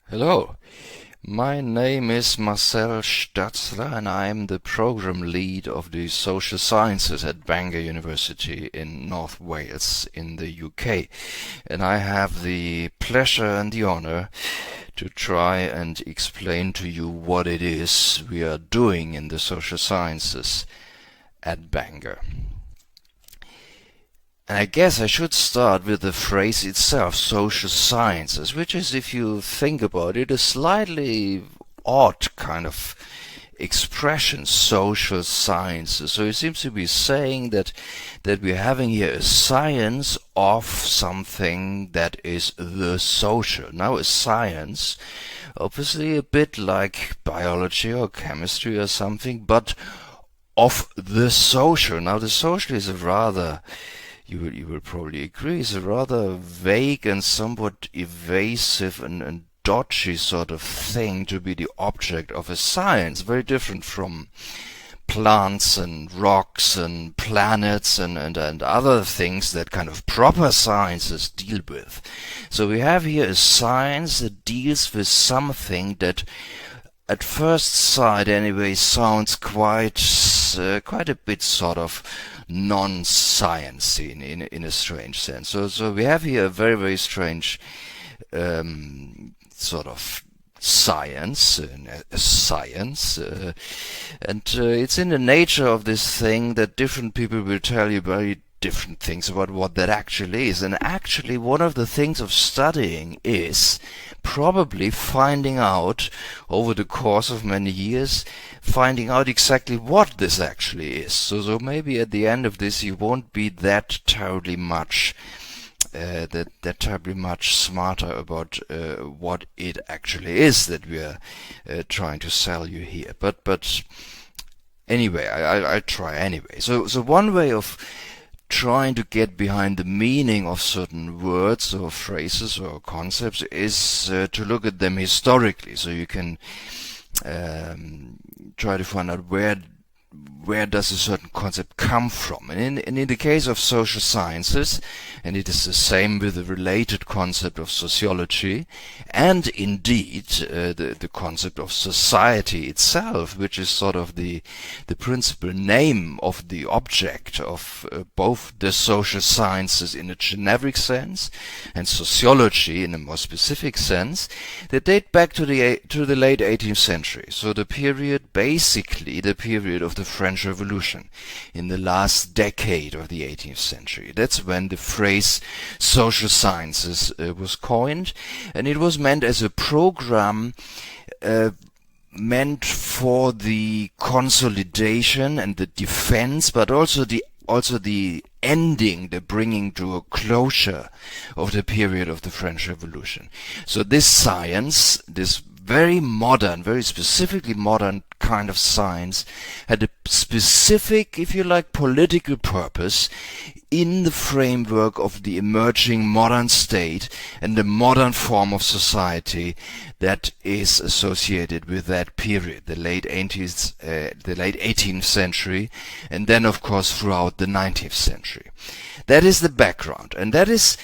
Hello, my name is Marcel Stoetzler and I'm the program lead of the Social Sciences at Bangor University in North Wales in the UK. And I have the pleasure and the honor to try and explain to you what it is we are doing in the social sciences at Bangor. And I guess I should start with the phrase itself, social sciences, which is, if you think about it, a slightly odd kind of expression, social sciences. So it seems to be saying that we're having here a science of something that is the social. Now a science, obviously a bit like biology or chemistry or something, but of the social. Now the social is a rather, you will probably agree, is a rather vague and somewhat evasive and dodgy sort of thing to be the object of a science, very different from plants and rocks and planets and other things that kind of proper sciences deal with. So we have here a science that deals with something that at first sight anyway sounds quite a bit sort of non-sciencey in a strange sense. So we have here a very strange sort of science, and it's in the nature of this thing that different people will tell you very different things about what that actually is. And actually one of the things of studying is probably finding out over the course of many years, finding out exactly what this actually is. So maybe at the end of this you won't be that terribly much smarter about what it actually is that we are trying to sell you here. But anyway, I'll try anyway. So one way of trying to get behind the meaning of certain words or phrases or concepts is to look at them historically. So you can try to find out where does a certain concept come from. And in the case of social sciences, and it is the same with the related concept of sociology, and indeed the concept of society itself, which is sort of the principal name of the object of both the social sciences in a generic sense and sociology in a more specific sense, they date back to the late 18th century. So basically the period of the French Revolution, in the last decade of the 18th century. That's when the phrase social sciences was coined, and it was meant as a program meant for the consolidation and the defense, but also the ending, the bringing to a closure of the period of the French Revolution. So this science, this very modern, very specifically modern kind of science, had a specific, if you like, political purpose in the framework of the emerging modern state and the modern form of society that is associated with that period, the late 18th century, and then of course throughout the 19th century. That is the background, and that is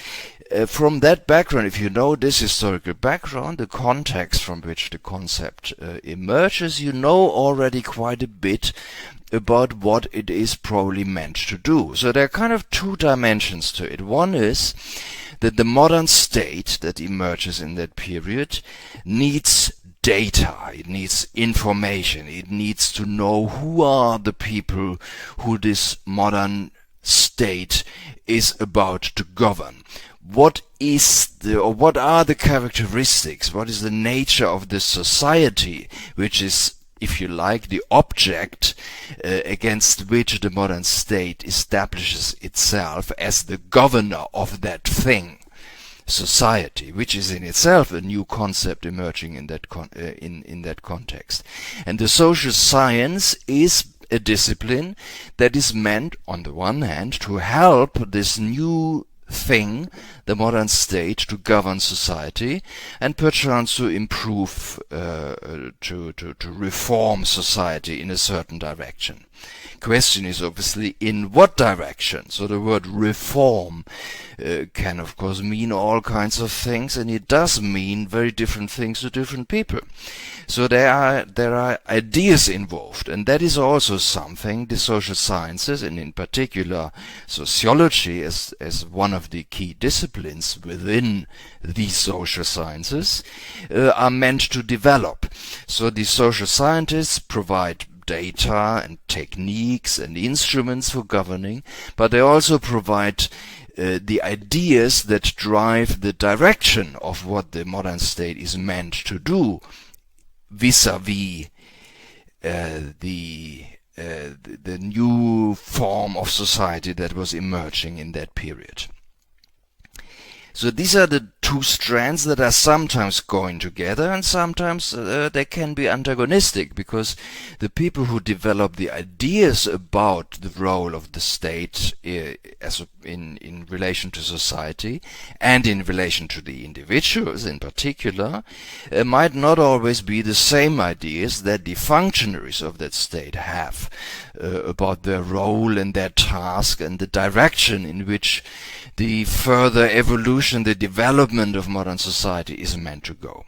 from that background, if you know this historical background, the context from which the concept emerges, you know already quite a bit about what it is probably meant to do. So there are kind of two dimensions to it. One is that the modern state that emerges in that period needs data, it needs information, it needs to know who are the people who this modern state is about to govern. What are the characteristics? What is the nature of this society, which is, if you like, the object against which the modern state establishes itself as the governor of that thing, society, which is in itself a new concept emerging in that context. And the social science is a discipline that is meant, on the one hand, to help this new thing, the modern state, to govern society, and perchance to improve, to reform society in a certain direction. question is obviously in what direction. So the word reform can of course mean all kinds of things, and it does mean very different things to different people. So there are ideas involved, and that is also something the social sciences, and in particular sociology as one of the key disciplines within the social sciences, are meant to develop. So the social scientists provide data and techniques and instruments for governing, but they also provide the ideas that drive the direction of what the modern state is meant to do vis-a-vis the new form of society that was emerging in that period. So these are the two strands that are sometimes going together, and sometimes they can be antagonistic, because the people who develop the ideas about the role of the state in relation to society and in relation to the individuals in particular might not always be the same ideas that the functionaries of that state have about their role and their task and the direction in which the further evolution, the development of modern society is meant to go.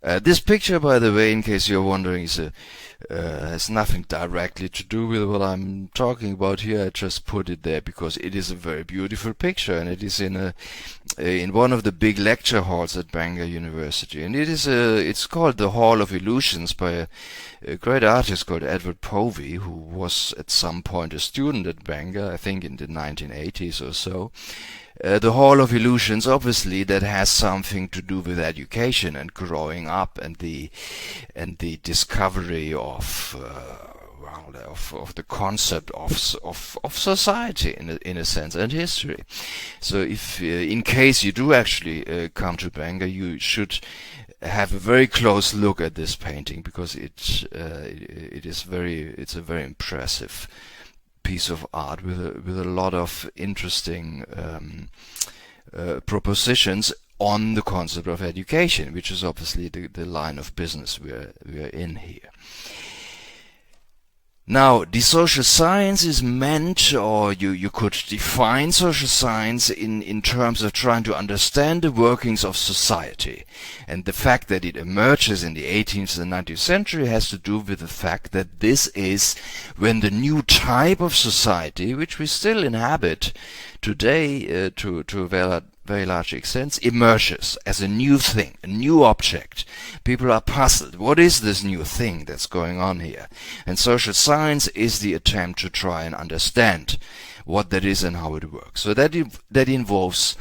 This picture, by the way, in case you're wondering, has nothing directly to do with what I'm talking about here. I just put it there because it is a very beautiful picture, and it is in one of the big lecture halls at Bangor University, and it's called the Hall of Illusions by a great artist called Edward Povey, who was at some point a student at Bangor, I think in the 1980s or so. The Hall of Illusions, obviously, that has something to do with education and growing up and the discovery of the concept of society in a sense, and history. So if in case you do actually come to Bangor, you should have a very close look at this painting, because it's a very impressive piece of art with a lot of interesting propositions on the concept of education, which is obviously the line of business we are in here. Now, the social science is meant, or you could define social science in terms of trying to understand the workings of society. And the fact that it emerges in the 18th and 19th century has to do with the fact that this is when the new type of society, which we still inhabit today to a very large extent, emerges as a new thing, a new object. People are puzzled. What is this new thing that's going on here? And social science is the attempt to try and understand what that is and how it works. So that involves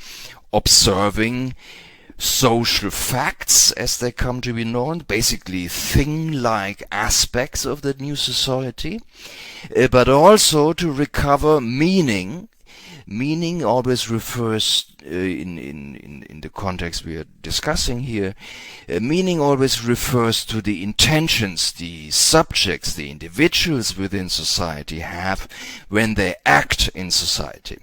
observing social facts as they come to be known, basically thing-like aspects of that new society, but also to recover meaning. Meaning always refers, in the context we are discussing here, meaning always refers to the intentions the subjects, the individuals within society have when they act in society.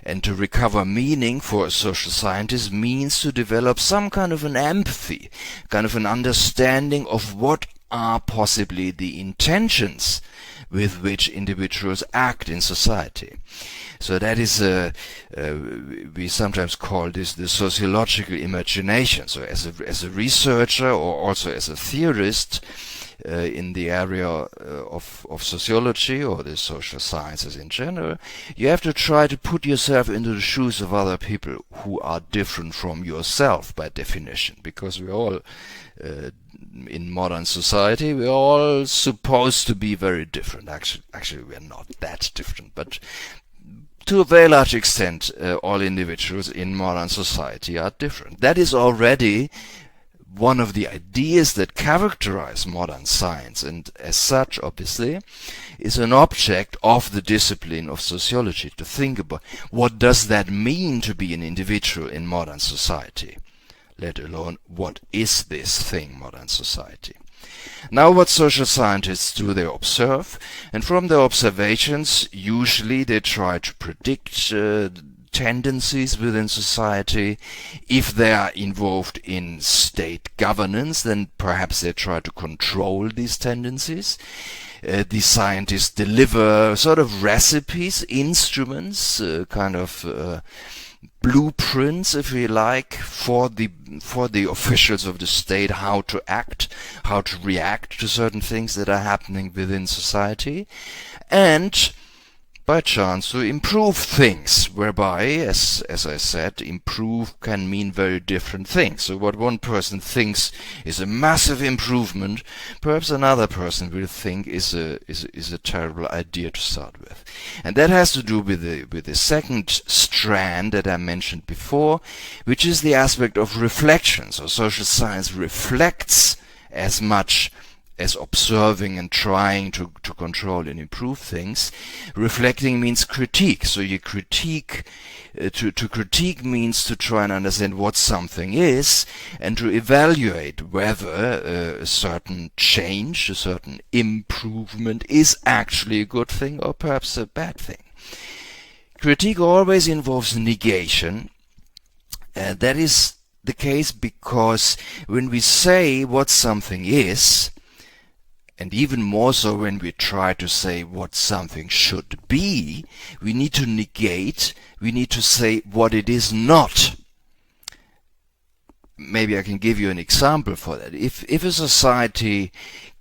And to recover meaning for a social scientist means to develop some kind of an empathy, kind of an understanding of what are possibly the intentions with which individuals act in society. So that is, we sometimes call this the sociological imagination. So as a researcher, or also as a theorist in the area of sociology or the social sciences in general, you have to try to put yourself into the shoes of other people who are different from yourself by definition, because we're all in modern society, we're all supposed to be very different. Actually, we're not that different, but to a very large extent, all individuals in modern society are different. That is already one of the ideas that characterize modern science, and as such, obviously, is an object of the discipline of sociology, to think about what does that mean to be an individual in modern society, let alone what is this thing, modern society. Now what social scientists do, they observe, and from their observations usually they try to predict tendencies within society. If they are involved in state governance, then perhaps they try to control these tendencies. The scientists deliver sort of recipes, instruments, blueprints, if you like, for the officials of the state, how to act, how to react to certain things that are happening within society, and by chance to improve things, whereby, as I said, improve can mean very different things. So what one person thinks is a massive improvement, perhaps another person will think is a terrible idea to start with. And that has to do with the second strand that I mentioned before, which is the aspect of reflection. So social science reflects as much as observing and trying to control and improve things. Reflecting means critique. So you critique, to critique means to try and understand what something is and to evaluate whether a certain change, a certain improvement is actually a good thing or perhaps a bad thing. Critique always involves negation. That is the case because when we say what something is, and even more so when we try to say what something should be, we need to negate, we need to say what it is not. Maybe I can give you an example for that. If a society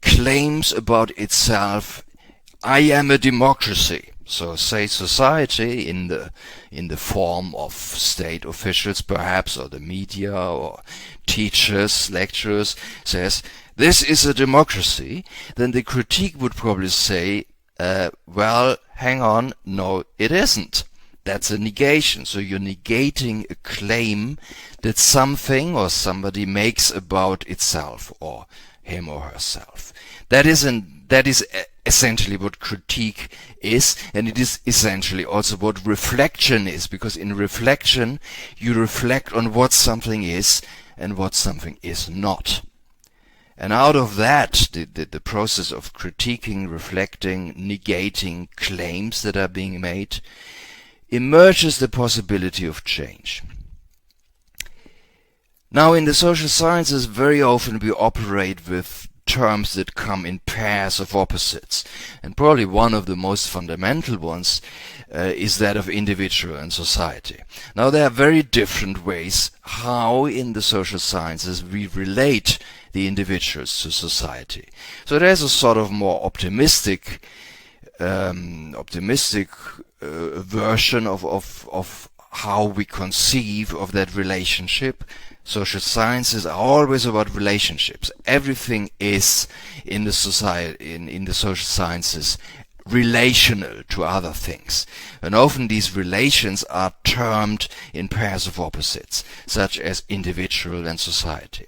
claims about itself, I am a democracy, so say society in the form of state officials perhaps, or the media, or teachers, lecturers, says, this is a democracy, then the critique would probably say, well, hang on, no, it isn't. That's a negation. So you're negating a claim that something or somebody makes about itself or him or herself. That is essentially what critique is, and it is essentially also what reflection is, because in reflection you reflect on what something is and what something is not. And out of that, the process of critiquing, reflecting, negating claims that are being made, emerges the possibility of change. Now, in the social sciences, very often we operate with terms that come in pairs of opposites. And probably one of the most fundamental ones is that of individual and society. Now, there are very different ways how in the social sciences we relate the individuals to society. So there's a sort of more optimistic version of how we conceive of that relationship. Social sciences are always about relationships. Everything is in the society, in the social sciences, relational to other things. And often these relations are termed in pairs of opposites, such as individual and society.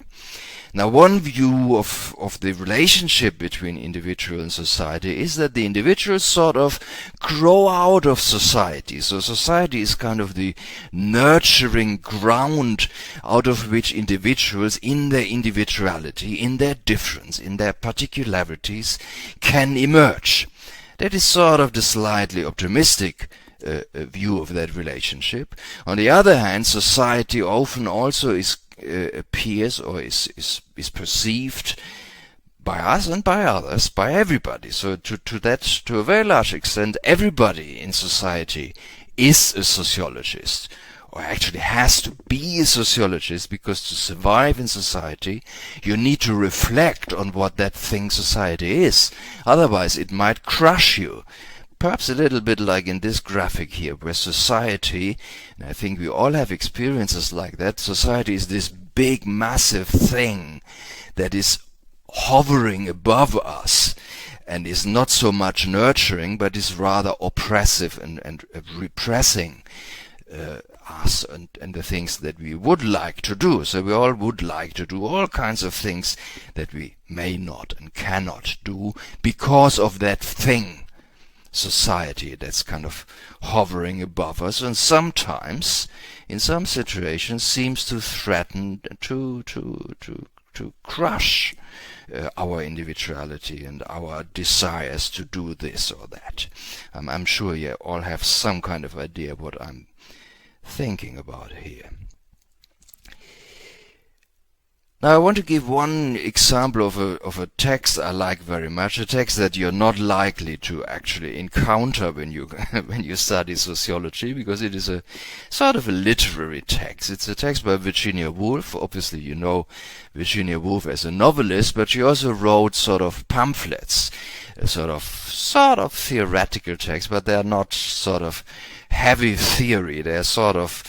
Now, one view of the relationship between individual and society is that the individuals sort of grow out of society. So society is kind of the nurturing ground out of which individuals, in their individuality, in their difference, in their particularities, can emerge. That is sort of the slightly optimistic view of that relationship. On the other hand, society often also appears or is perceived by us and by others, by everybody. So to a very large extent, everybody in society is a sociologist, or actually has to be a sociologist, because to survive in society you need to reflect on what that thing society is. Otherwise it might crush you. Perhaps a little bit like in this graphic here, where society, and I think we all have experiences like that, society is this big, massive thing that is hovering above us and is not so much nurturing, but is rather oppressive and repressing us and the things that we would like to do. So we all would like to do all kinds of things that we may not and cannot do because of that thing, society, that's kind of hovering above us, and sometimes in some situations seems to threaten to crush our individuality and our desires to do this or that. I'm sure you all have some kind of idea what I'm thinking about here. Now I want to give one example of a text I like very much, a text that you're not likely to actually encounter when you when you study sociology, because it is a sort of a literary text. It's a text by Virginia Woolf. Obviously you know Virginia Woolf as a novelist, but she also wrote sort of pamphlets, sort of theoretical texts, but they are not sort of heavy theory. They are sort of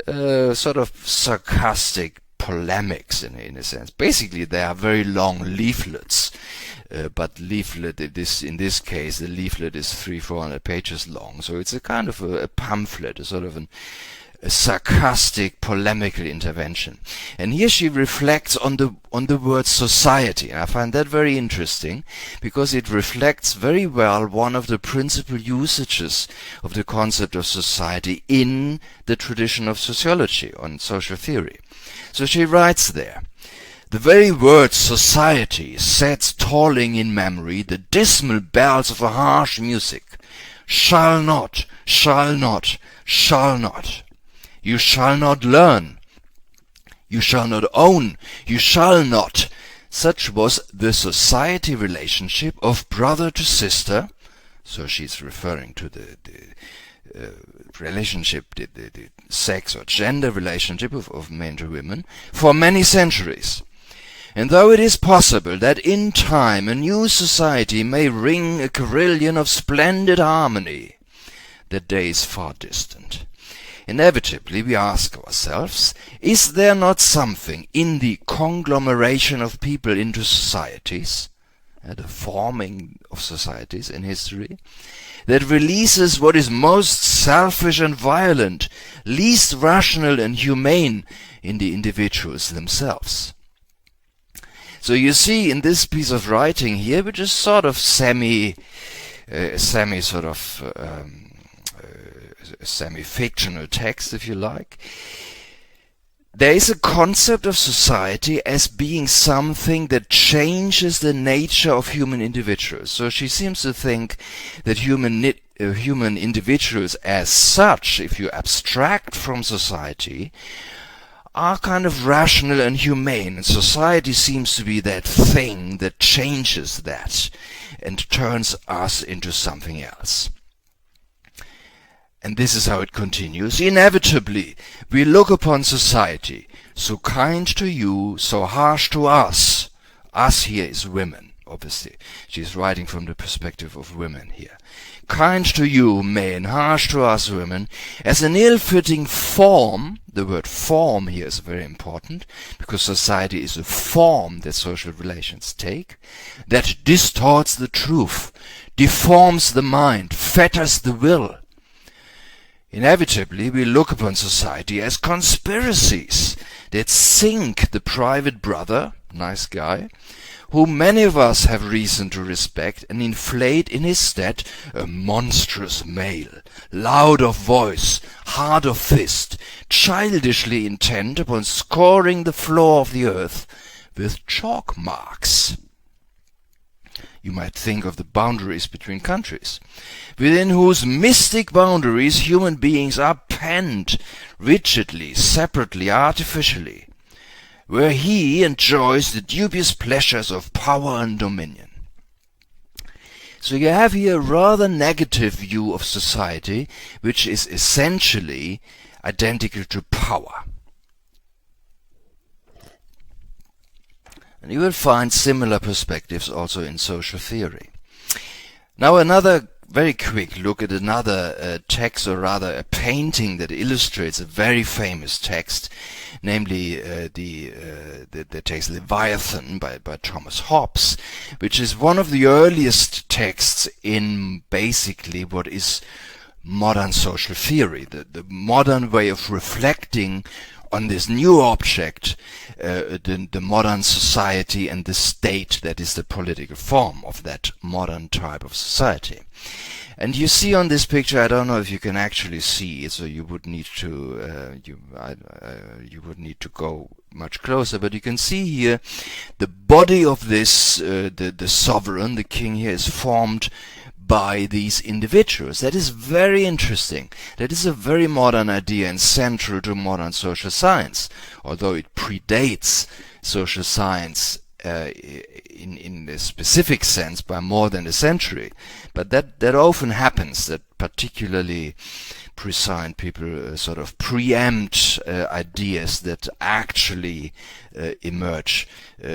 sarcastic polemics in a sense. Basically, they are very long leaflets, but leaflet in this case, the leaflet is 300-400 pages long. So it's a kind of a pamphlet, a sort of a sarcastic polemical intervention. And here she reflects on the word society. I find that very interesting because it reflects very well one of the principal usages of the concept of society in the tradition of sociology, on social theory. So she writes there, "The very word society sets tolling in memory the dismal bells of a harsh music. Shall not, shall not, shall not. You shall not learn. You shall not own. You shall not." Such was the society relationship of brother to sister. So she's referring to the relationship, the sex or gender relationship of men to women, for many centuries. And though it is possible that in time a new society may ring a carillon of splendid harmony, that day is far distant. Inevitably we ask ourselves, is there not something in the conglomeration of people into societies, the forming of societies in history, that releases what is most selfish and violent, least rational and humane in the individuals themselves? So you see in this piece of writing here, which is sort of semi-fictional text, if you like, there is a concept of society as being something that changes the nature of human individuals. So she seems to think that human individuals as such, if you abstract from society, are kind of rational and humane. And society seems to be that thing that changes that and turns us into something else. And this is how it continues. Inevitably, we look upon society, so kind to you, so harsh to us. Us here is women, obviously. She's writing from the perspective of women here. Kind to you, men, harsh to us, women, as an ill-fitting form. The word form here is very important, because society is a form that social relations take, that distorts the truth, deforms the mind, fetters the will. Inevitably, we look upon society as conspiracies that sink the private brother, nice guy, whom many of us have reason to respect, and inflate in his stead a monstrous male, loud of voice, hard of fist, childishly intent upon scoring the floor of the earth with chalk marks. You might think of the boundaries between countries, within whose mystic boundaries human beings are penned rigidly, separately, artificially, where he enjoys the dubious pleasures of power and dominion. So you have here a rather negative view of society, which is essentially identical to power. And you will find similar perspectives also in social theory. Now another very quick look at another text, or rather a painting that illustrates a very famous text, namely the text Leviathan by Thomas Hobbes, which is one of the earliest texts in basically what is modern social theory, the modern way of reflecting on this new object, the modern society and the state that is the political form of that modern type of society. And you see on this picture, I don't know if you can actually see it, so you would need to you would need to go much closer, but you can see here the body of this the sovereign, the king here, is formed by these individuals. That is very interesting. That is a very modern idea and central to modern social science, although it predates social science in a specific sense by more than a century. But that often happens, that particularly prescient people sort of preempt ideas that actually emerge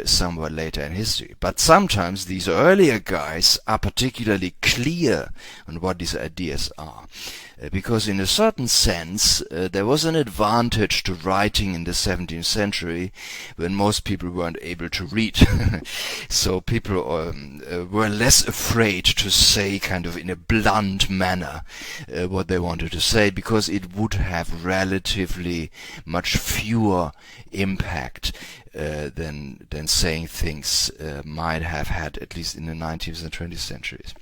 somewhat later in history. But sometimes these earlier guys are particularly clear on what these ideas are. Because in a certain sense, there was an advantage to writing in the 17th century when most people weren't able to read. So people were less afraid to say kind of in a blunt manner what they wanted to say, because it would have relatively much fewer impact than saying things might have had, at least in the 19th and 20th centuries.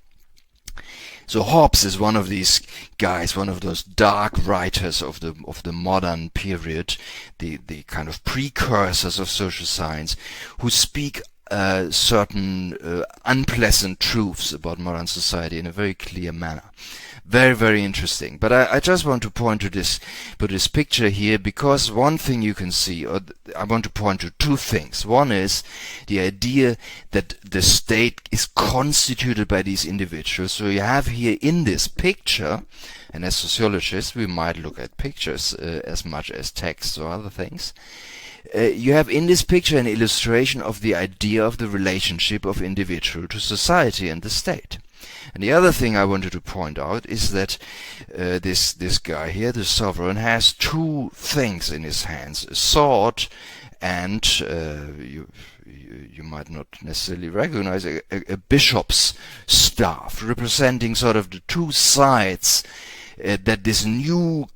So Hobbes is one of these guys, one of those dark writers of the modern period, the kind of precursors of social science, who speak certain unpleasant truths about modern society in a very clear manner. Very, very interesting. But I just want to point to this picture here, because one thing you can see, or I want to point to two things. One is the idea that the state is constituted by these individuals. So you have here in this picture, and as sociologists we might look at pictures as much as texts or other things. You have in this picture an illustration of the idea of the relationship of individual to society and the state. And the other thing I wanted to point out is that this guy here, the sovereign, has two things in his hands: a sword and you might not necessarily recognize a bishop's staff, representing sort of the two sides that this new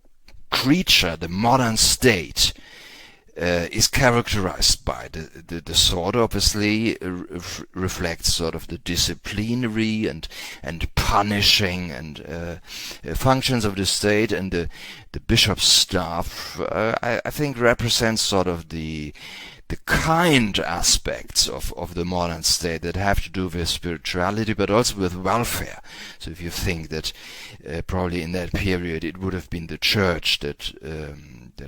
creature, the modern state, is characterized by. The sword obviously reflects sort of the disciplinary and punishing and functions of the state, and the bishop's staff I think represents sort of the kind aspects of the modern state that have to do with spirituality, but also with welfare. So if you think that probably in that period it would have been the church that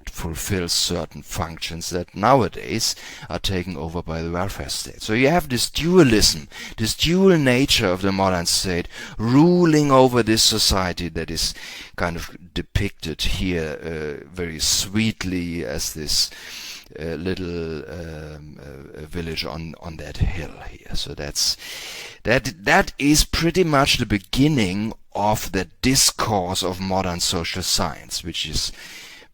fulfills certain functions that nowadays are taken over by the welfare state. So you have this dualism, this dual nature of the modern state ruling over this society that is kind of depicted here very sweetly as this little village on that hill here. So that is pretty much the beginning of the discourse of modern social science, which is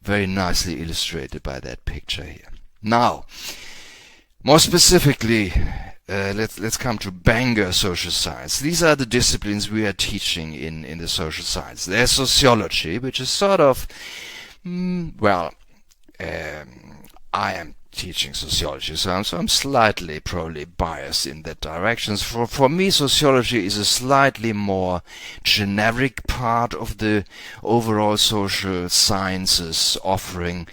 very nicely illustrated by that picture here. Now, more specifically, let's come to Bangor social science. These are the disciplines we are teaching in the social science. There's sociology, which is sort of I am teaching sociology, so I'm slightly probably biased in that direction. For me, sociology is a slightly more generic part of the overall social sciences offering,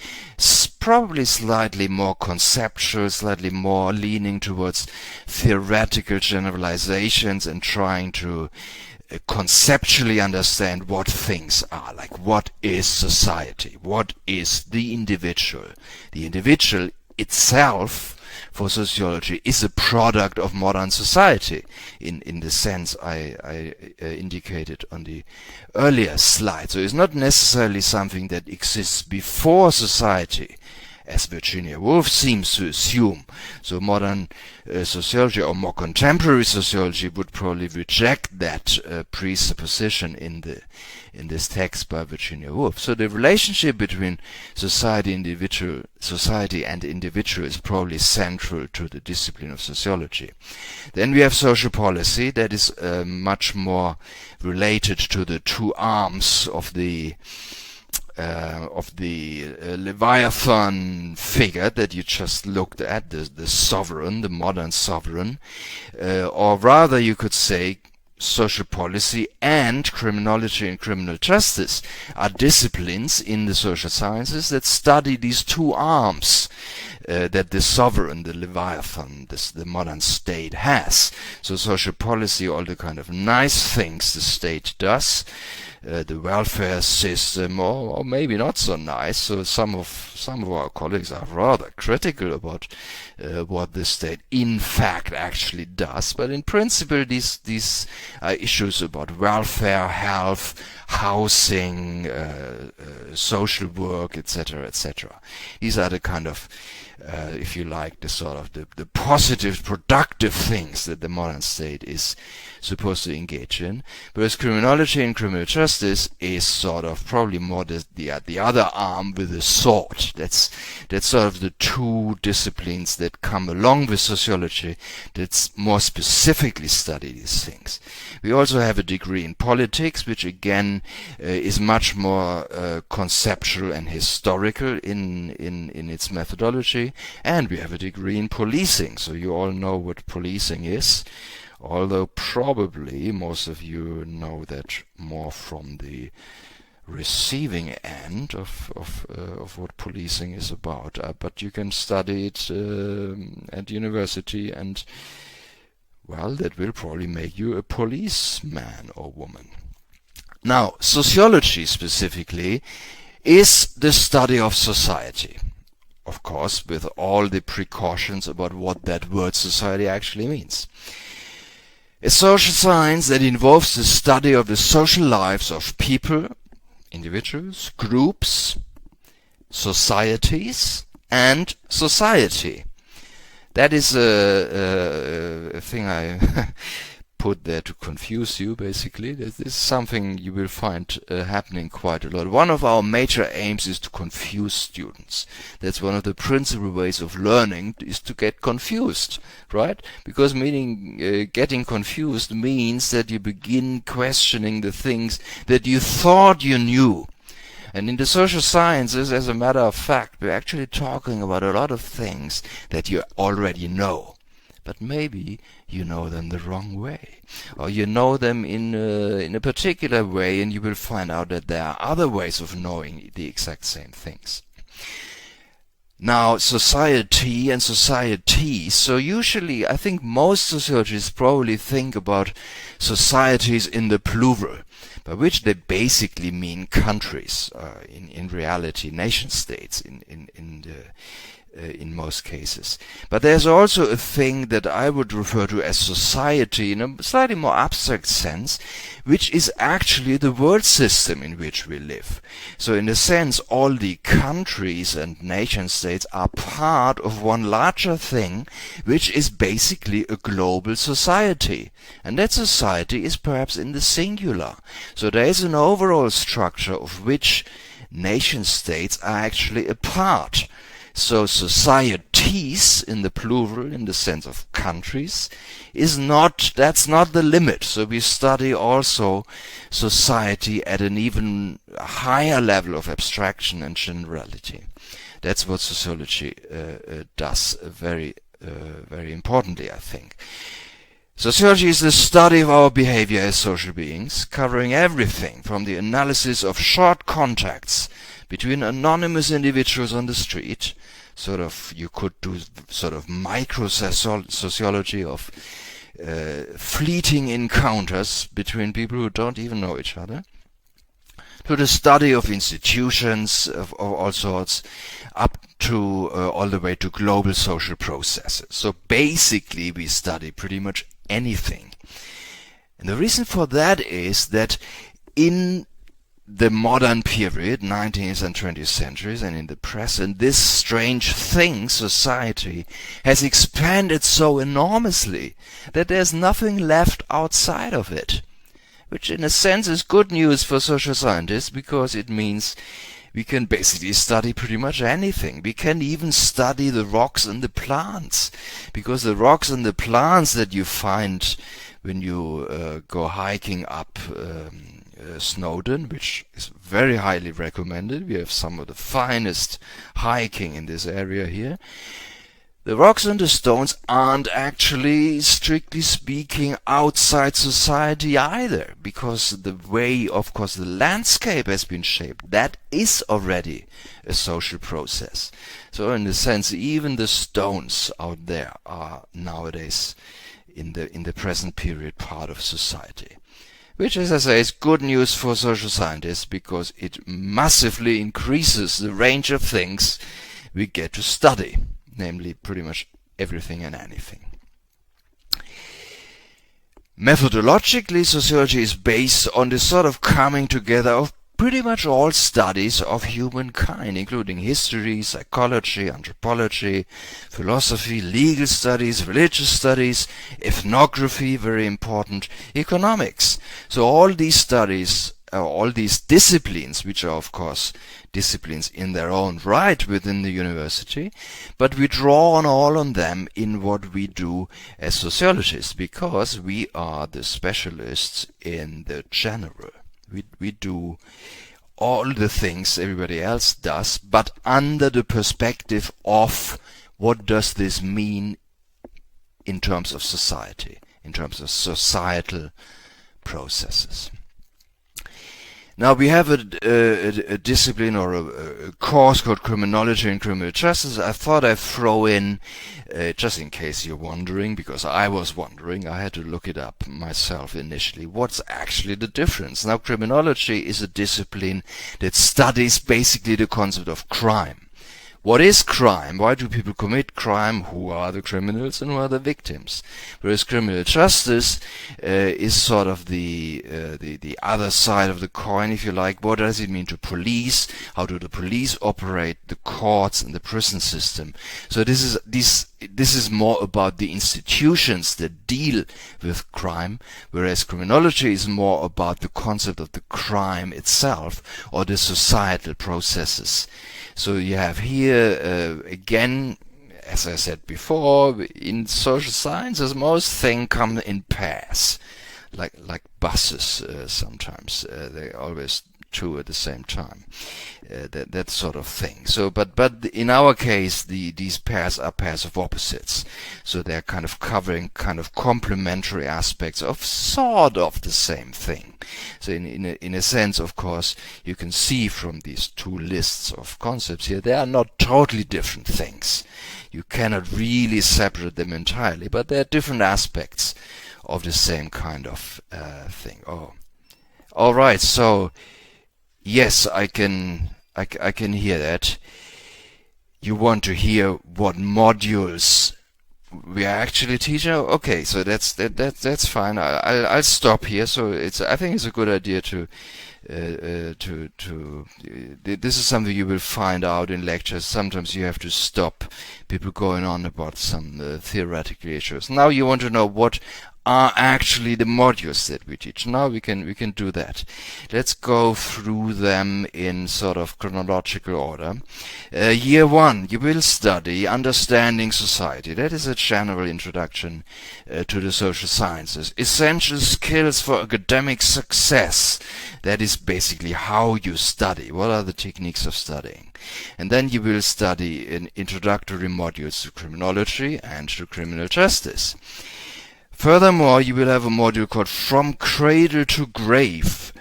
probably slightly more conceptual, slightly more leaning towards theoretical generalizations and trying to conceptually understand what things are, like what is society, what is the individual. The individual itself, for sociology, is a product of modern society in the sense I indicated on the earlier slide. So it's not necessarily something that exists before society, as Virginia Woolf seems to assume. So modern sociology, or more contemporary sociology, would probably reject that presupposition in this text by Virginia Woolf. So the relationship between society and individual is probably central to the discipline of sociology. Then we have social policy, that is much more related to the two arms of the Leviathan figure that you just looked at, the sovereign, the modern sovereign, or rather you could say social policy and criminology and criminal justice are disciplines in the social sciences that study these two arms that the sovereign, the Leviathan, the modern state has. So social policy, all the kind of nice things the state does, the welfare system, or maybe not so nice. So some of our colleagues are rather critical about what the state in fact actually does. But in principle, these are issues about welfare, health, housing, social work, etc., etc. These are the kind of if you like, the sort of the positive, productive things that the modern state is supposed to engage in. Whereas criminology and criminal justice is sort of probably more the other arm with a sword. That's sort of the two disciplines that come along with sociology that more specifically study these things. We also have a degree in politics, which again is much more conceptual and historical in its methodology. And we have a degree in policing, so you all know what policing is, although probably most of you know that more from the receiving end of what policing is about. But you can study it at university, and well, that will probably make you a policeman or woman. Now, sociology specifically is the study of society. Of course, with all the precautions about what that word society actually means. A social science that involves the study of the social lives of people, individuals, groups, societies, and society. That is a thing I put there to confuse you, basically. This is something you will find happening quite a lot. One of our major aims is to confuse students. That's one of the principal ways of learning, is to get confused, right? Because getting confused means that you begin questioning the things that you thought you knew. And in the social sciences, as a matter of fact, we're actually talking about a lot of things that you already know. But maybe you know them the wrong way, or you know them in a particular way, and you will find out that there are other ways of knowing the exact same things. Now, society and societies. So usually, I think most sociologists probably think about societies in the plural, by which they basically mean countries, in reality nation states in most cases. But there's also a thing that I would refer to as society in a slightly more abstract sense, which is actually the world system in which we live. So in a sense, all the countries and nation states are part of one larger thing, which is basically a global society. And that society is perhaps in the singular. So there is an overall structure of which nation states are actually a part. So societies in the plural, in the sense of countries, that's not the limit. So we study also society at an even higher level of abstraction and generality. That's what sociology does very importantly, I think. Sociology is the study of our behavior as social beings, covering everything from the analysis of short contacts between anonymous individuals on the street. You could do sort of micro-sociology of fleeting encounters between people who don't even know each other, to the study of institutions of all sorts, up to all the way to global social processes. So basically we study pretty much anything. And the reason for that is that in the modern period, 19th and 20th centuries, and in the present, this strange thing, society, has expanded so enormously that there's nothing left outside of it. Which in a sense is good news for social scientists, because it means we can basically study pretty much anything. We can even study the rocks and the plants, because the rocks and the plants that you find when you go hiking up Snowdon, which is very highly recommended. We have some of the finest hiking in this area here. The rocks and the stones aren't actually, strictly speaking, outside society either, because the way, of course, the landscape has been shaped, that is already a social process. So in a sense, even the stones out there are nowadays, in the present period, part of society. Which, as I say, is good news for social scientists, because it massively increases the range of things we get to study. Namely, pretty much everything and anything. Methodologically, sociology is based on the sort of coming together of pretty much all studies of humankind, including history, psychology, anthropology, philosophy, legal studies, religious studies, ethnography, very important, economics. So all these studies, all these disciplines, which are of course disciplines in their own right within the university, but we draw on all on them in what we do as sociologists, because we are the specialists in the general. We do all the things everybody else does, but under the perspective of what does this mean in terms of society, in terms of societal processes. Now we have a discipline or a course called Criminology and Criminal Justice. I thought I'd throw in, just in case you're wondering, because I was wondering, I had to look it up myself initially, what's actually the difference. Now criminology is a discipline that studies basically the concept of crime. What is crime? Why do people commit crime? Who are the criminals and who are the victims? Whereas criminal justice is sort of the other side of the coin, if you like. What does it mean to police? How do the police operate? The courts and the prison system. So this is more about the institutions that deal with crime, whereas criminology is more about the concept of the crime itself or the societal processes. So you have here, again, as I said before, in social sciences, most things come in pairs, like buses sometimes. They always two at the same time. That sort of thing. So, but in our case, these pairs are pairs of opposites. So they're kind of covering kind of complementary aspects of sort of the same thing. So in a sense, of course, you can see from these two lists of concepts here, they are not totally different things. You cannot really separate them entirely, but they're different aspects of the same kind of thing. Oh, all right. So yes, I can hear that. You want to hear what modules we are actually teaching? Okay, so that's fine. I'll stop here. So I think it's a good idea to this is something you will find out in lectures. Sometimes you have to stop people going on about some theoretical issues. Now you want to know what are actually the modules that we teach. Now we can do that. Let's go through them in sort of chronological order. Year 1, you will study Understanding Society. That is a general introduction to the social sciences. Essential skills for academic success. That is basically how you study. What are the techniques of studying? And then you will study in introductory modules to criminology and to criminal justice. Furthermore, you will have a module called From Cradle to Grave.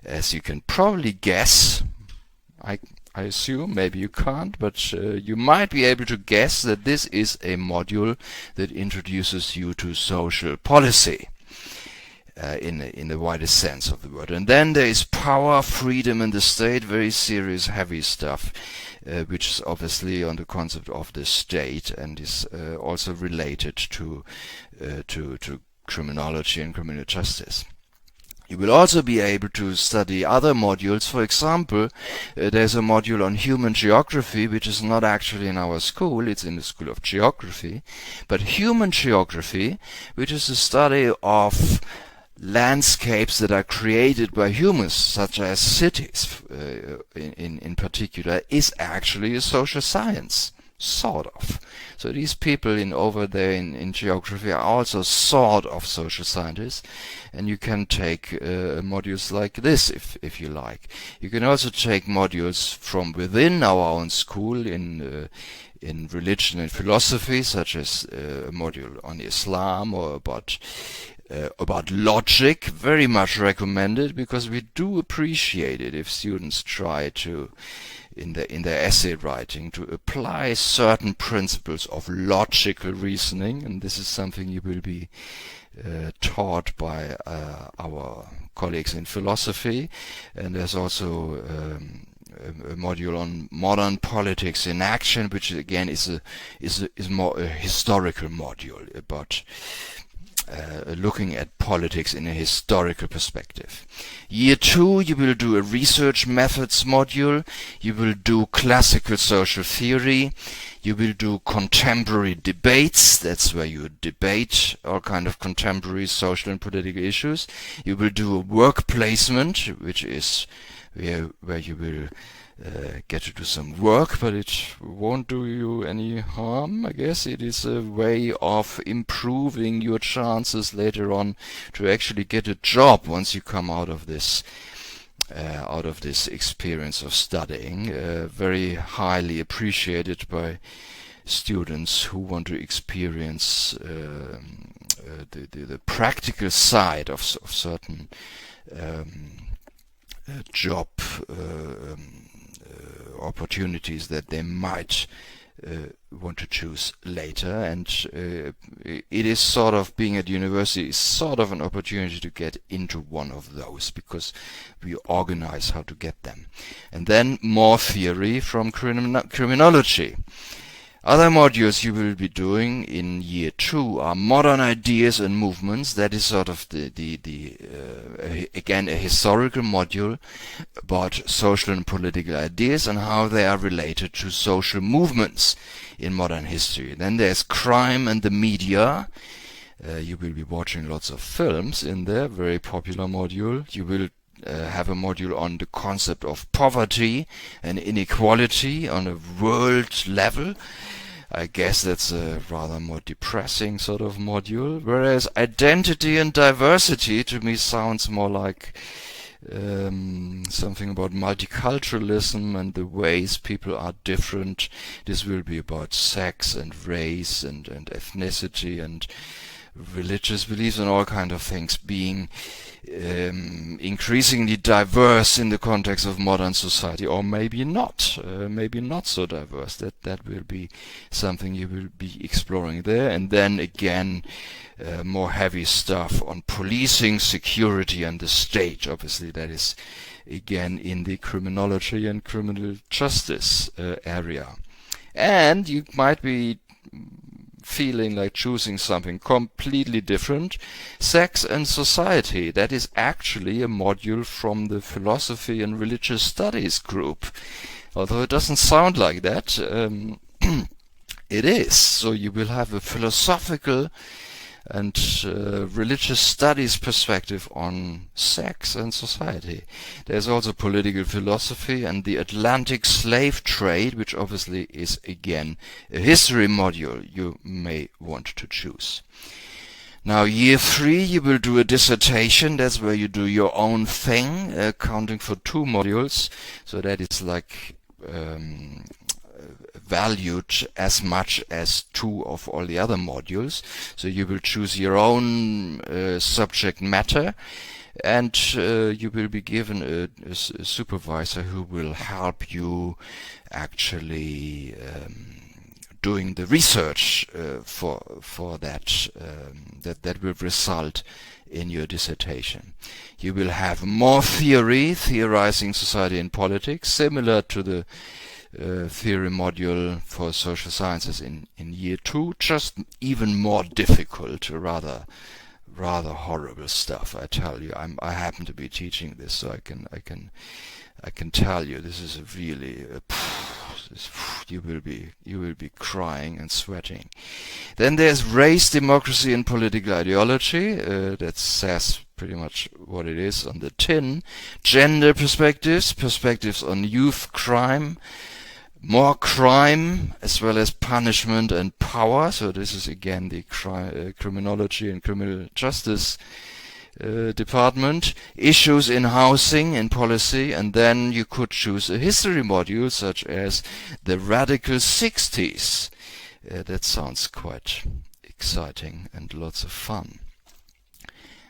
As you can probably guess, I assume, maybe you can't, but you might be able to guess that this is a module that introduces you to social policy in the widest sense of the word. And then there is Power, Freedom and the State, very serious, heavy stuff, which is obviously on the concept of the state and is also related to criminology and criminal justice. You will also be able to study other modules. For example, there's a module on human geography, which is not actually in our school, it's in the School of Geography, but human geography, which is the study of landscapes that are created by humans, such as cities in particular, is actually a social science. Sort of. So these people over there in geography are also sort of social scientists, and you can take modules like this if you like. You can also take modules from within our own school in religion and philosophy, such as a module on Islam or about logic. Very much recommended, because we do appreciate it if students try to, in their essay writing, to apply certain principles of logical reasoning, and this is something you will be taught by our colleagues in philosophy. And there's also a module on modern politics in action, which again is more a historical module about looking at politics in a historical perspective. Year 2, you will do a research methods module. You will do classical social theory. You will do contemporary debates. That's where you debate all kind of contemporary social and political issues. You will do a work placement, which is where you will get to do some work, but it won't do you any harm. I guess it is a way of improving your chances later on to actually get a job once you come out of this experience of studying. Very highly appreciated by students who want to experience the practical side of certain job opportunities that they might want to choose later. And it is sort of, being at university is sort of an opportunity to get into one of those, because we organize how to get them. And then more theory from criminology. Other modules you will be doing in year 2 are modern ideas and movements. That is sort of again a historical module about social and political ideas and how they are related to social movements in modern history. Then there's crime and the media. You will be watching lots of films in there, very popular module. You will have a module on the concept of poverty and inequality on a world level. I guess that's a rather more depressing sort of module, whereas identity and diversity to me sounds more like something about multiculturalism and the ways people are different. This will be about sex and race and ethnicity and religious beliefs and all kind of things being increasingly diverse in the context of modern society, or maybe not so diverse. That will be something you will be exploring there. And then again, more heavy stuff on policing, security, and the state. Obviously, that is again in the criminology and criminal justice area. And you might be feeling like choosing something completely different. Sex and society. That is actually a module from the philosophy and religious studies group. Although it doesn't sound like that, it is. So you will have a philosophical and religious studies perspective on sex and society. There's also political philosophy and the Atlantic slave trade, which obviously is again a history module you may want to choose. Now, year 3, you will do a dissertation. That's where you do your own thing, accounting for 2 modules. So that is like valued as much as 2 of all the other modules. So you will choose your own subject matter, and you will be given a supervisor who will help you actually doing the research for that that will result in your dissertation. You will have more theory, theorizing society and politics, similar to the theory module for social sciences in year 2, just even more difficult, rather horrible stuff. I tell you, I happen to be teaching this, so I can tell you this is a really you will be crying and sweating. Then there's race, democracy, and political ideology. That says pretty much what it is on the tin. Gender perspectives on youth crime, more crime as well as punishment and power. So this is again the criminology and criminal justice department. Issues in housing and policy, and then you could choose a history module such as the radical 60s. That sounds quite exciting and lots of fun.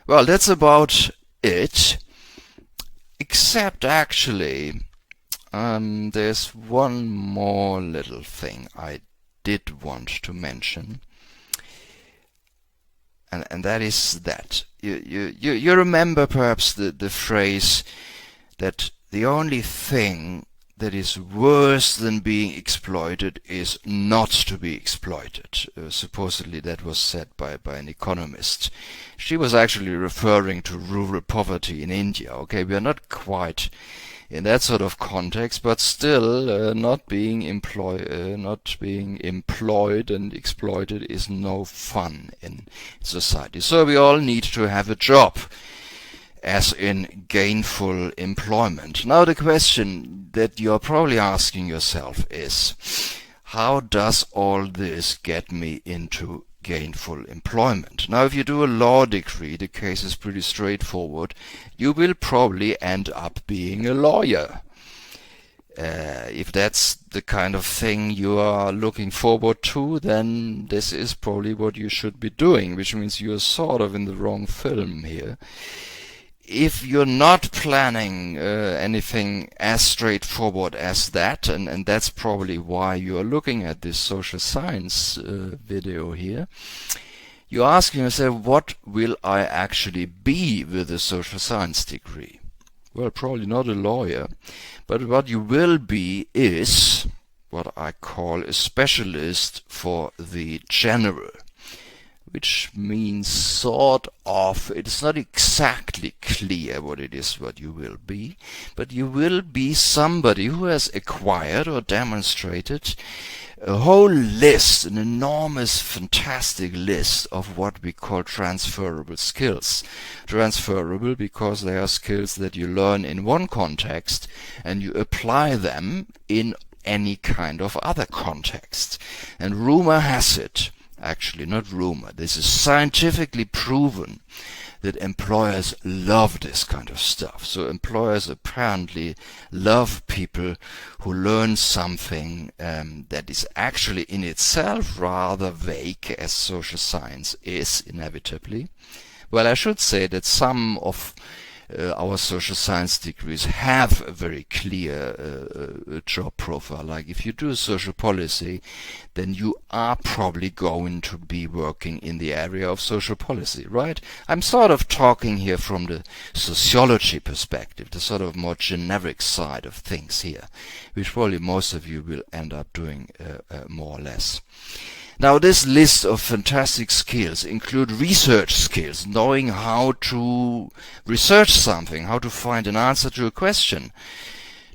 Well, that's about it. Except actually, there's one more little thing I did want to mention, and that is that you remember perhaps the phrase that the only thing that is worse than being exploited is not to be exploited. Supposedly that was said by an economist. She was actually referring to rural poverty in India. Okay, we are not quite in that sort of context, but still not being employed and exploited is no fun in society. So we all need to have a job, as in gainful employment. Now the question that you're probably asking yourself is, how does all this get me into gainful employment? Now if you do a law degree, the case is pretty straightforward. You will probably end up being a lawyer. If that's the kind of thing you are looking forward to, then this is probably what you should be doing, which means you're sort of in the wrong film here. If you're not planning anything as straightforward as that, and that's probably why you're looking at this social science video here, you're asking yourself, what will I actually be with a social science degree? Well, probably not a lawyer, but what you will be is what I call a specialist for the general, which means sort of, it's not exactly clear what it is what you will be, but you will be somebody who has acquired or demonstrated a whole list, an enormous, fantastic list of what we call transferable skills. Transferable because they are skills that you learn in one context and you apply them in any kind of other context. And rumor has it, actually not rumor, this is scientifically proven, that employers love this kind of stuff. So employers apparently love people who learn something that is actually in itself rather vague, as social science is inevitably. Well, I should say that some of our social science degrees have a very clear job profile. Like if you do social policy, then you are probably going to be working in the area of social policy, right? I'm sort of talking here from the sociology perspective, the sort of more generic side of things here, which probably most of you will end up doing more or less. Now, this list of fantastic skills include research skills, knowing how to research something, how to find an answer to a question.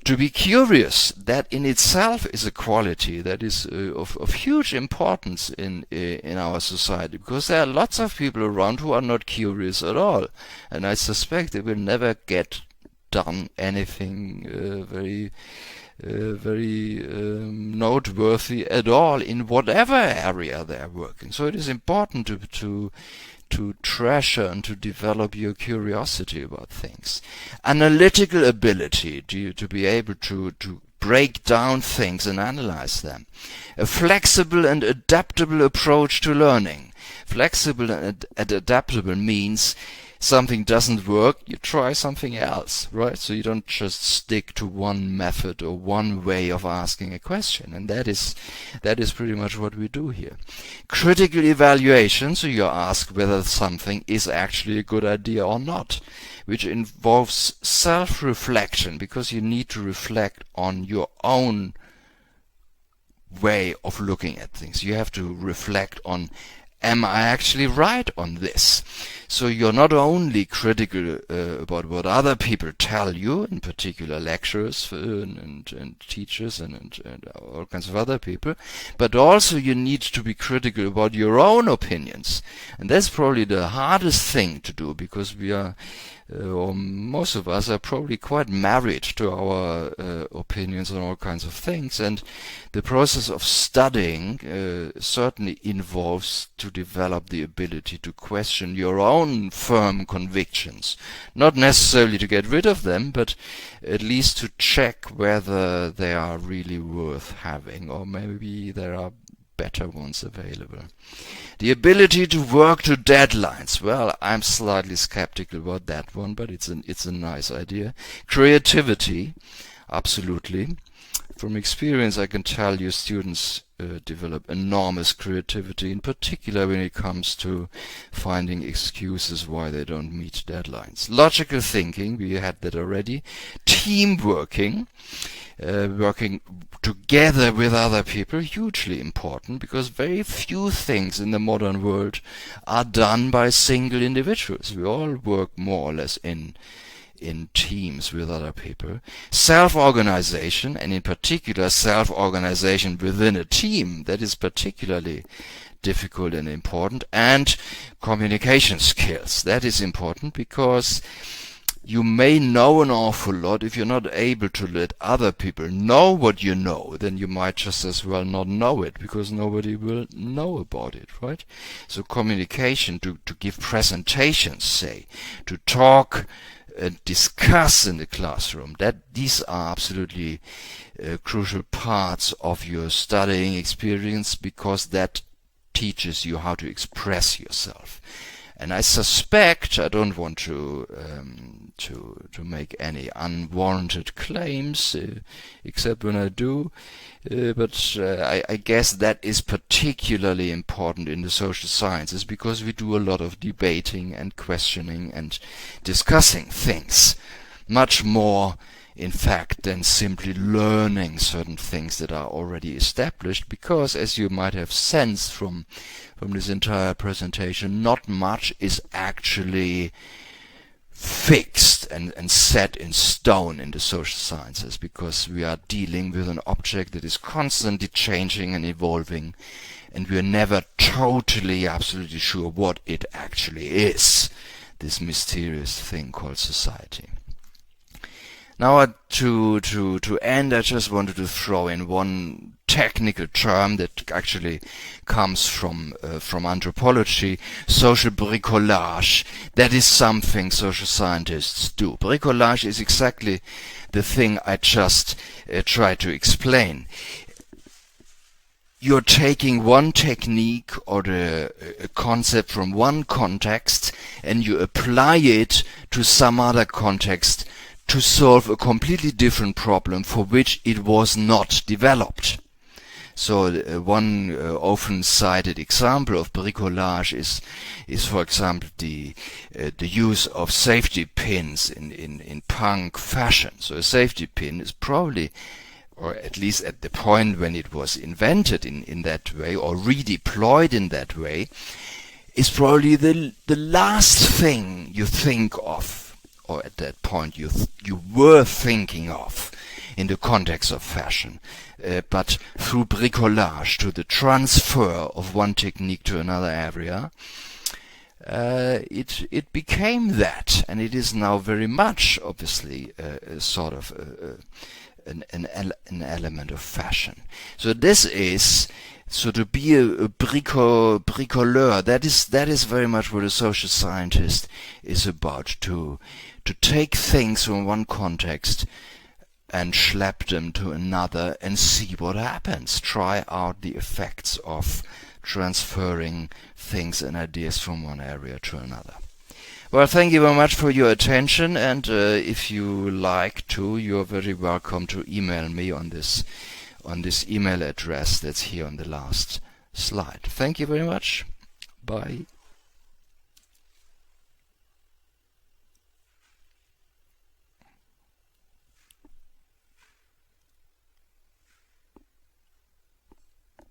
To be curious, that in itself is a quality that is of huge importance in our society, because there are lots of people around who are not curious at all, and I suspect they will never get done anything very noteworthy at all in whatever area they are working. So it is important to treasure and to develop your curiosity about things. Analytical ability, to be able to break down things and analyze them. A flexible and adaptable approach to learning. Flexible and adaptable means something doesn't work, you try something else, right? So you don't just stick to one method or one way of asking a question, and that is pretty much what we do here. Critical evaluation, so you ask whether something is actually a good idea or not, which involves self-reflection, because you need to reflect on your own way of looking at things. You have to reflect on, am I actually right on this? So you're not only critical about what other people tell you, in particular lecturers and teachers and all kinds of other people, but also you need to be critical about your own opinions. And that's probably the hardest thing to do, because we are or most of us are probably quite married to our opinions on all kinds of things, and the process of studying certainly involves to develop the ability to question your own firm convictions. Not necessarily to get rid of them, but at least to check whether they are really worth having, or maybe there are better ones available. The ability to work to deadlines. Well, I'm slightly skeptical about that one, but it's a nice idea. Creativity, absolutely. From experience, I can tell you students develop enormous creativity, in particular when it comes to finding excuses why they don't meet deadlines. Logical thinking, we had that already. Team working. Working together with other people, hugely important, because very few things in the modern world are done by single individuals. We all work more or less in teams with other people. Self-organization, and in particular self-organization within a team, that is particularly difficult and important. And communication skills, that is important, because you may know an awful lot. If you're not able to let other people know what you know, then you might just as well not know it, because nobody will know about it, right? So communication, to give presentations, say, to talk and discuss in the classroom, these are absolutely crucial parts of your studying experience, because that teaches you how to express yourself. And I suspect, I don't want to make any unwarranted claims, except when I do, but I guess that is particularly important in the social sciences, because we do a lot of debating and questioning and discussing things, much more in fact than simply learning certain things that are already established, because as you might have sensed from this entire presentation, not much is actually fixed and set in stone in the social sciences, because we are dealing with an object that is constantly changing and evolving, and we are never totally, absolutely sure what it actually is, this mysterious thing called society. Now, to end, I just wanted to throw in one technical term that actually comes from anthropology: social bricolage. That is something social scientists do. Bricolage is exactly the thing I just tried to explain. You're taking one technique or a concept from one context, and you apply it to some other context to solve a completely different problem for which it was not developed. So one often cited example of bricolage is for example the use of safety pins in punk fashion. So a safety pin is probably, or at least at the point when it was invented in that way or redeployed in that way, is probably the last thing you think of, or at that point you were thinking of in the context of fashion. But through bricolage, to the transfer of one technique to another area, it became that, and it is now very much, obviously, sort of an element of fashion. So this is, so to be a bricoleur, that is very much what a social scientist is about, to take things from one context and schlep them to another and see what happens. Try out the effects of transferring things and ideas from one area to another. Well, thank you very much for your attention, and if you like to, you're very welcome to email me on this email address that's here on the last slide. Thank you very much. Bye.